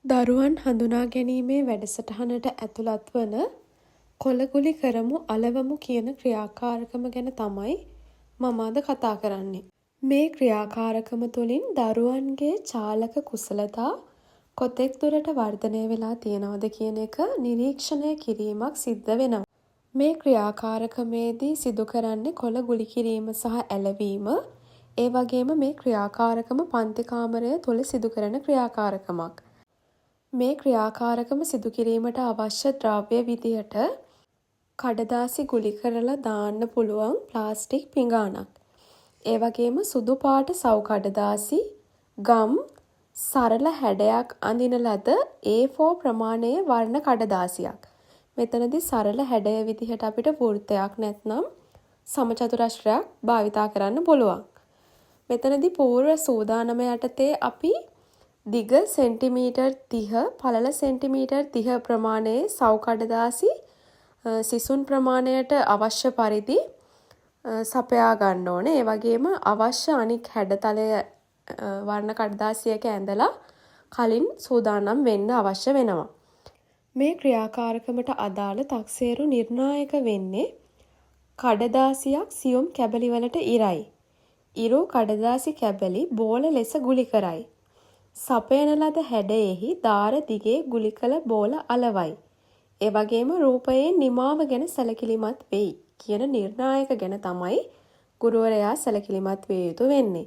දරුවන් හඳුනා ගැනීමේ වැඩසටහනට ඇතුළත් වන කොළගුලි කරමු අලවමු කියන ක්‍රියාකාරකම ගැන තමයි මම අද කතා කරන්නේ. මේ ක්‍රියාකාරකම තුළින් දරුවන්ගේ චාලක කුසලතා කොතෙක් දුරට වර්ධනය වෙලා තියෙනවද කියන එක නිරීක්ෂණය කිරීමක් සිද්ධ වෙනවා. මේ ක්‍රියාකාරකමේදී සිදු කරන්නේ කොළ ගුලි කිරීම සහ ඇලවීම. ඒ වගේම මේ ක්‍රියාකාරකම පන්ති කාමරය තුළ සිදු කරන ක්‍රියාකාරකමක්. මේ ක්‍රියාකාරකම සිදු කිරීමට අවශ්‍ය ද්‍රව්‍ය විදියට කඩදාසි ගුලි කරලා දාන්න පුළුවන් ප්ලාස්ටික් පිඟානක්. ඒ වගේම සුදු පාට සව් කඩදාසි, ගම්, සරල හැඩයක් අඳින ලද A4 ප්‍රමාණයේ වර්ණ කඩදාසියක්. මෙතනදී සරල හැඩය විදිහට අපිට වෘත්තයක් නැත්නම් සමචතුරස්‍රයක් භාවිතා කරන්න පුළුවන්. මෙතනදී පූර්ව සූදානම යටතේ අපි දිග සෙන්ටිමීටර් 30 පළල සෙන්ටිමීටර් 30 ප්‍රමාණයේ සව් කඩදාසි සිසුන් ප්‍රමාණයට අවශ්‍ය පරිදි සපයා ගන්න ඕනේ. ඒ වගේම අවශ්‍ය අනික් හැඩතලය වර්ණ කඩදාසියක ඇඳලා කලින් සූදානම් වෙන්න අවශ්‍ය වෙනවා. මේ ක්‍රියාකාරකමට අදාළ තක්සේරු නිර්ණායක වෙන්නේ කඩදාසියක් සියුම් කැබලි වලට ඉරයි. ඉරු කඩදාසි කැබලි බෝල ලෙස ගුලි කරයි. සපයන ලද හැඩයෙහි දාර දිගේ ගුලි කළ බෝල අලවයි. ඒ වගේම රූපයේ නිමාව ගැන සැලකිලිමත් වෙයි කියන නිර්ණායක ගැන තමයි ගුරුවරයා සැලකිලිමත් විය යුතු වෙන්නේ.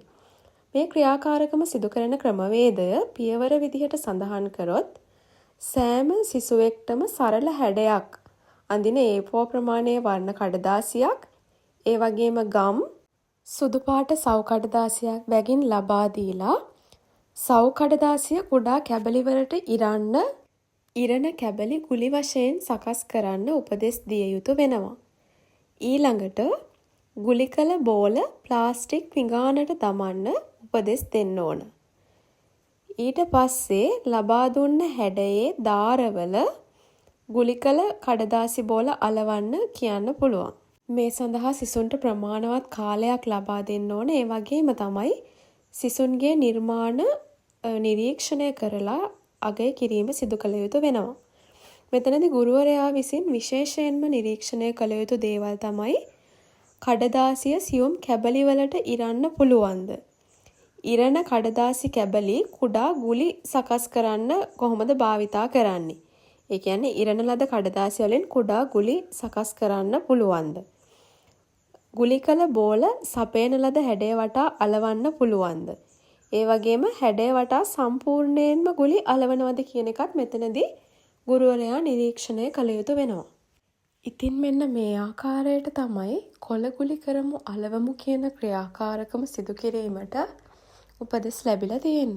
මේ ක්‍රියාකාරකම සිදු කරන ක්‍රමවේදය පියවර විදිහට සඳහන් කරොත් සෑම සිසුවෙක්ටම සරල හැඩයක් අඳින A4 ප්‍රමාණයේ වර්ණ කඩදාසියක්, ඒ වගේම ගම් සුදු පාට සව් කඩදාසියක් බැගින් ලබා දීලා සව් කඩදාසිය කුඩා කැබලි වලට ඉරණ කැබලි ගුලි වශයෙන් සකස් කරන්න උපදෙස් දිය යුතු වෙනවා. ඊළඟට ගුලි කළ බෝල ප්ලාස්ටික් පිඟානට දමන්න උපදෙස් දෙන්න ඕන. ඊට පස්සේ ලබා දුන්න හැඩයේ දාරවල ගුලි කළ කඩදාසි බෝල අලවන්න කියන්න පුළුවන්. මේ සඳහා සිසුන්ට ප්‍රමාණවත් කාලයක් ලබා දෙන්න ඕන. ඒ වගේම තමයි සිසුන්ගේ නිර්මාණ නිරීක්ෂණය කරලා අගය කිරීම සිදු කළ යුතු වෙනවා. මෙතනදී ගුරුවරයා විසින් විශේෂයෙන්ම නිරීක්ෂණය කළ යුතු දේවල් තමයි කඩදාසිය සියුම් කැබලි වලට ඉරන්න පුළුවන්ද? ඉරණ කඩදාසි කැබලි කුඩා ගුලි සකස් කරන්න කොහොමද භාවිතා කරන්නේ? ඒ කියන්නේ ඉරණ ලද කඩදාසි වලින් කුඩා ගුලි සකස් කරන්න පුළුවන්ද? ගුලි කළ බෝල සපයන ලද හැඩය වටා අලවන්න පුළුවන්ද? ඒ වගේම හැඩය වටා සම්පූර්ණයෙන්ම ගුලි අලවනවද කියන එකත් මෙතනදී ගුරුවරයා නිරීක්ෂණය කළ යුතු වෙනවා. ඉතින් මෙන්න මේ ආකාරයට තමයි කොළ ගුලි කරමු අලවමු කියන ක්‍රියාකාරකම සිදු කිරීමට උපදෙස් ලැබිලා තියෙන්නේ.